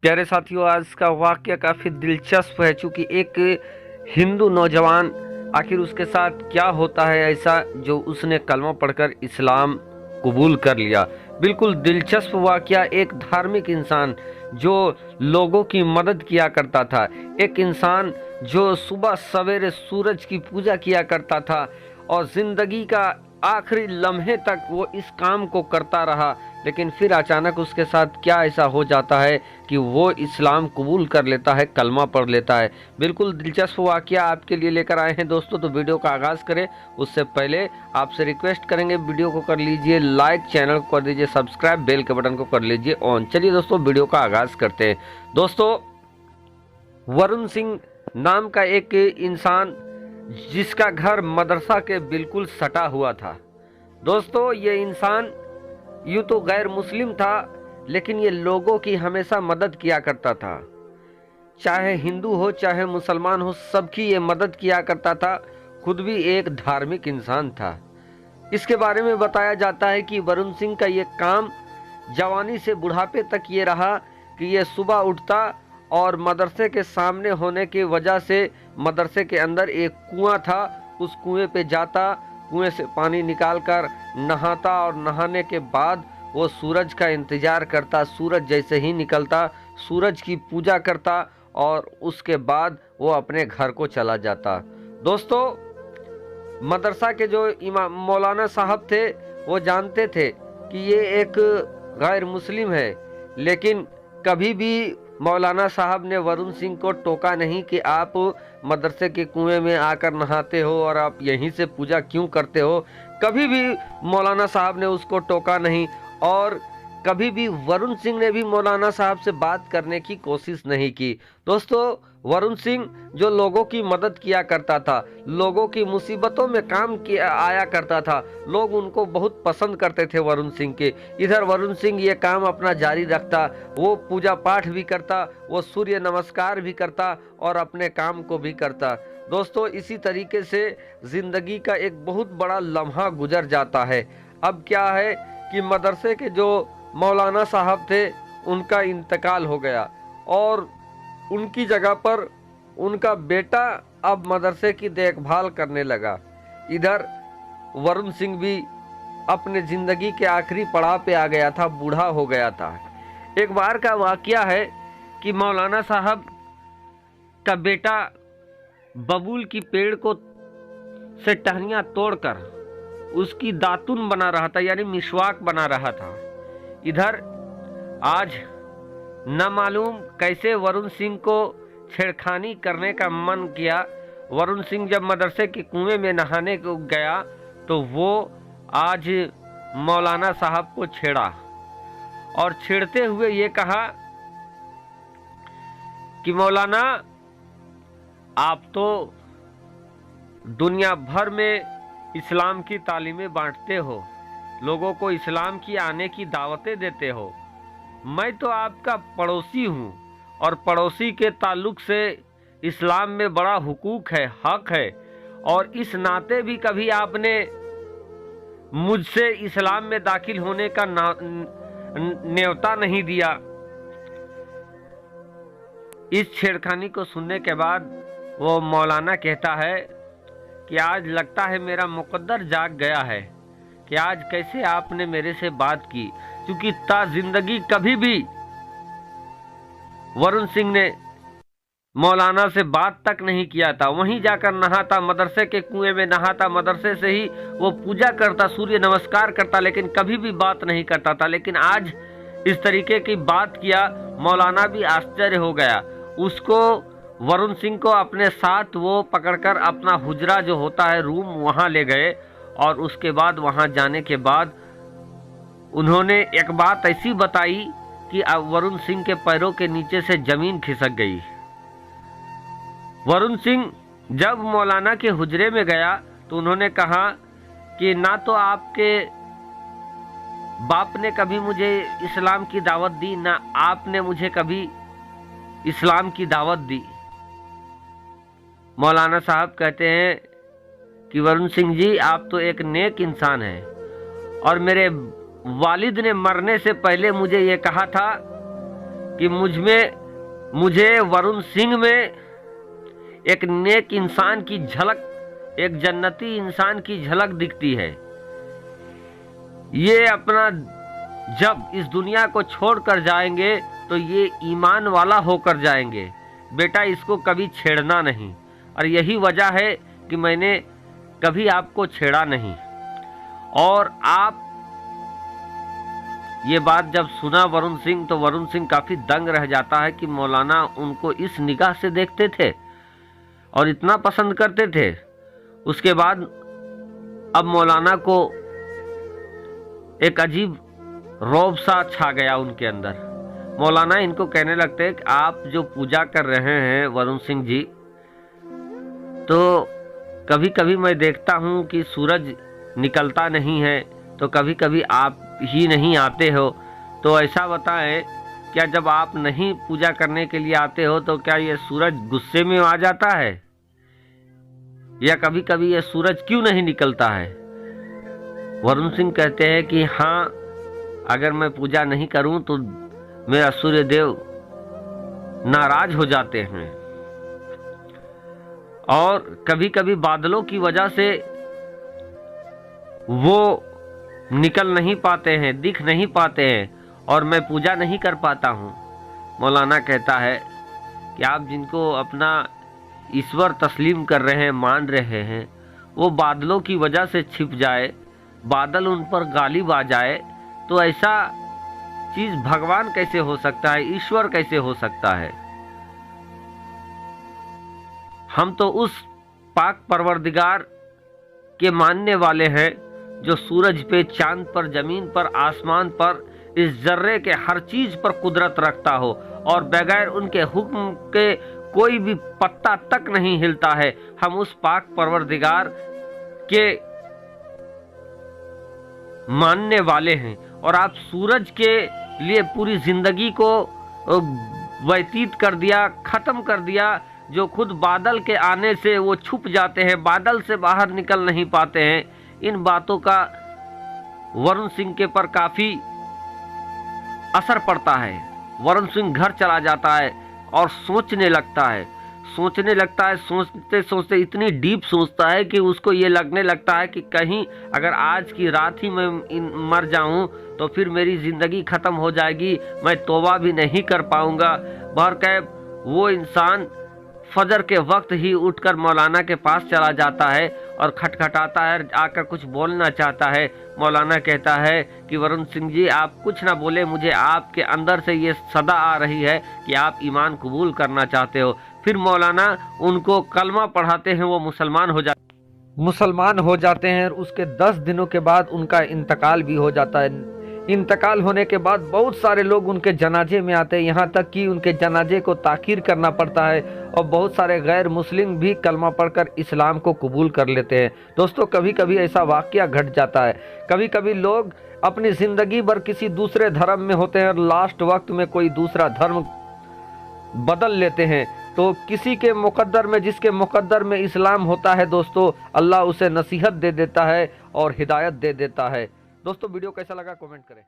प्यारे साथियों, आज का वाकया काफ़ी दिलचस्प है। चूँकि एक हिंदू नौजवान, आखिर उसके साथ क्या होता है ऐसा जो उसने कलमा पढ़कर इस्लाम कबूल कर लिया। बिल्कुल दिलचस्प वाकया। एक धार्मिक इंसान जो लोगों की मदद किया करता था, एक इंसान जो सुबह सवेरे सूरज की पूजा किया करता था और ज़िंदगी का आखिरी लम्हे तक वो इस काम को करता रहा, लेकिन फिर अचानक उसके साथ क्या ऐसा हो जाता है कि वो इस्लाम कबूल कर लेता है, कलमा पढ़ लेता है। बिल्कुल दिलचस्प वाकया आपके लिए लेकर आए हैं दोस्तों। तो वीडियो का आगाज़ करें उससे पहले आपसे रिक्वेस्ट करेंगे, वीडियो को कर लीजिए लाइक, चैनल को कर दीजिए सब्सक्राइब, बेल के बटन को कर लीजिए ऑन। चलिए दोस्तों, वीडियो का आगाज़ करते हैं। दोस्तों, वरुण सिंह नाम का एक इंसान जिसका घर मदरसा के बिल्कुल सटा हुआ था। दोस्तों, ये इंसान यूँ तो गैर मुस्लिम था, लेकिन ये लोगों की हमेशा मदद किया करता था। चाहे हिंदू हो चाहे मुसलमान हो, सबकी ये मदद किया करता था। खुद भी एक धार्मिक इंसान था। इसके बारे में बताया जाता है कि वरुण सिंह का ये काम जवानी से बुढ़ापे तक ये रहा कि ये सुबह उठता और मदरसे के सामने होने की वजह से मदरसे के अंदर एक कुआं था, उस कुएं पे जाता, कुएं से पानी निकालकर नहाता और नहाने के बाद वो सूरज का इंतजार करता। सूरज जैसे ही निकलता सूरज की पूजा करता और उसके बाद वो अपने घर को चला जाता। दोस्तों, मदरसा के जो इमाम मौलाना साहब थे वो जानते थे कि ये एक गैर मुस्लिम है, लेकिन कभी भी मौलाना साहब ने वरुण सिंह को टोका नहीं कि आप मदरसे के कुएं में आकर नहाते हो और आप यहीं से पूजा क्यों करते हो। कभी भी मौलाना साहब ने उसको टोका नहीं और कभी भी वरुण सिंह ने भी मौलाना साहब से बात करने की कोशिश नहीं की। दोस्तों, वरुण सिंह जो लोगों की मदद किया करता था, लोगों की मुसीबतों में काम किया आया करता था, लोग उनको बहुत पसंद करते थे वरुण सिंह के। इधर वरुण सिंह ये काम अपना जारी रखता, वो पूजा पाठ भी करता, वो सूर्य नमस्कार भी करता और अपने काम को भी करता। दोस्तों, इसी तरीके से जिंदगी का एक बहुत बड़ा लम्हा गुजर जाता है। अब क्या है कि मदरसे के जो मौलाना साहब थे उनका इंतकाल हो गया और उनकी जगह पर उनका बेटा अब मदरसे की देखभाल करने लगा। इधर वरुण सिंह भी अपने ज़िंदगी के आखिरी पड़ाव पे आ गया था, बूढ़ा हो गया था। एक बार का वाकया है कि मौलाना साहब का बेटा बबूल की पेड़ को से टहनियाँ तोड़कर उसकी दातुन बना रहा था, यानी मिसवाक बना रहा था। इधर आज न मालूम कैसे वरुण सिंह को छेड़खानी करने का मन किया। वरुण सिंह जब मदरसे के कुएं में नहाने को गया तो वो आज मौलाना साहब को छेड़ा और छेड़ते हुए ये कहा कि मौलाना, आप तो दुनिया भर में इस्लाम की तालीमें बांटते हो, लोगों को इस्लाम की आने की दावतें देते हो। मैं तो आपका पड़ोसी हूँ और पड़ोसी के ताल्लुक से इस्लाम में बड़ा हुकूक है, हक है, और इस नाते भी कभी आपने मुझसे इस्लाम में दाखिल होने का न्योता नहीं दिया। इस छेड़खानी को सुनने के बाद वो मौलाना कहता है कि आज लगता है मेरा मुकद्दर जाग गया है कि आज कैसे आपने मेरे से बात की, क्योंकि ता जिंदगी कभी भी वरुण सिंह ने मौलाना से बात तक नहीं किया था। वहीं जाकर नहाता, मदरसे के कुएं में नहाता, मदरसे से ही वो पूजा करता, सूर्य नमस्कार करता, लेकिन कभी भी बात नहीं करता था। लेकिन आज इस तरीके की बात किया, मौलाना भी आश्चर्य हो गया। उसको वरुण सिंह को अपने साथ वो पकड़कर अपना हुजरा जो होता है रूम, वहाँ ले गए और उसके बाद वहाँ जाने के बाद उन्होंने एक बात ऐसी बताई कि अब वरुण सिंह के पैरों के नीचे से जमीन खिसक गई। वरुण सिंह जब मौलाना के हुजरे में गया तो उन्होंने कहा कि ना तो आपके बाप ने कभी मुझे इस्लाम की दावत दी, ना आपने मुझे कभी इस्लाम की दावत दी। मौलाना साहब कहते हैं कि वरुण सिंह जी, आप तो एक नेक इंसान हैं और मेरे वालिद ने मरने से पहले मुझे ये कहा था कि मुझे वरुण सिंह में एक नेक इंसान की झलक, एक जन्नती इंसान की झलक दिखती है। ये अपना जब इस दुनिया को छोड़कर जाएंगे तो ये ईमान वाला होकर जाएंगे। बेटा इसको कभी छेड़ना नहीं, और यही वजह है कि मैंने कभी आपको छेड़ा नहीं। और आप ये बात जब सुना वरुण सिंह, तो वरुण सिंह काफ़ी दंग रह जाता है कि मौलाना उनको इस निगाह से देखते थे और इतना पसंद करते थे। उसके बाद अब मौलाना को एक अजीब रौब सा छा गया उनके अंदर। मौलाना इनको कहने लगते हैं कि आप जो पूजा कर रहे हैं वरुण सिंह जी, तो कभी कभी मैं देखता हूँ कि सूरज निकलता नहीं है, तो कभी कभी आप ही नहीं आते हो। तो ऐसा बताएं, क्या जब आप नहीं पूजा करने के लिए आते हो तो क्या ये सूरज गुस्से में आ जाता है, या कभी कभी ये सूरज क्यों नहीं निकलता है? वरुण सिंह कहते हैं कि हाँ, अगर मैं पूजा नहीं करूं तो मेरा सूर्य देव नाराज हो जाते हैं, और कभी कभी बादलों की वजह से वो निकल नहीं पाते हैं, दिख नहीं पाते हैं, और मैं पूजा नहीं कर पाता हूँ। मौलाना कहता है कि आप जिनको अपना ईश्वर तस्लीम कर रहे हैं, मान रहे हैं, वो बादलों की वजह से छिप जाए, बादल उन पर गालिब आ जाए, तो ऐसा चीज भगवान कैसे हो सकता है, ईश्वर कैसे हो सकता है? हम तो उस पाक परवरदिगार के मानने वाले हैं जो सूरज पे, चांद पर, जमीन पर, आसमान पर, इस जर्रे के हर चीज पर कुदरत रखता हो, और बगैर उनके हुक्म के कोई भी पत्ता तक नहीं हिलता है। हम उस पाक परवरदिगार के मानने वाले हैं, और आप सूरज के लिए पूरी जिंदगी को व्यतीत कर दिया, खत्म कर दिया, जो खुद बादल के आने से वो छुप जाते हैं, बादल से बाहर निकल नहीं पाते हैं। इन बातों का वरुण सिंह के पर काफी असर पड़ता है। वरुण सिंह घर चला जाता है और सोचने लगता है, सोचते सोचते इतनी डीप सोचता है कि उसको ये लगने लगता है कि कहीं अगर आज की रात ही मैं मर जाऊं तो फिर मेरी ज़िंदगी ख़त्म हो जाएगी, मैं तौबा भी नहीं कर पाऊंगा। बहरकैफ वो इंसान फजर के वक्त ही उठकर मौलाना के पास चला जाता है और खटखटाता है, आकर कुछ बोलना चाहता है। मौलाना कहता है कि वरुण सिंह जी, आप कुछ ना बोले, मुझे आपके अंदर से ये सदा आ रही है कि आप ईमान कबूल करना चाहते हो। फिर मौलाना उनको कलमा पढ़ाते हैं, वो मुसलमान हो जाते हैं। उसके 10 दिनों के बाद उनका इंतकाल भी हो जाता है। इंतकाल होने के बाद बहुत सारे लोग उनके जनाजे में आते हैं, यहाँ तक कि उनके जनाजे को ताखीर करना पड़ता है, और बहुत सारे गैर मुस्लिम भी कलमा पढ़कर इस्लाम को कबूल कर लेते हैं। दोस्तों, कभी कभी ऐसा वाक़या घट जाता है। कभी कभी लोग अपनी ज़िंदगी भर किसी दूसरे धर्म में होते हैं और लास्ट वक्त में कोई दूसरा धर्म बदल लेते हैं। तो किसी के मुकद्दर में, जिसके मुकद्दर में इस्लाम होता है दोस्तों, अल्लाह उसे नसीहत दे देता है और हिदायत दे देता है। दोस्तों, वीडियो कैसा लगा कमेंट करें।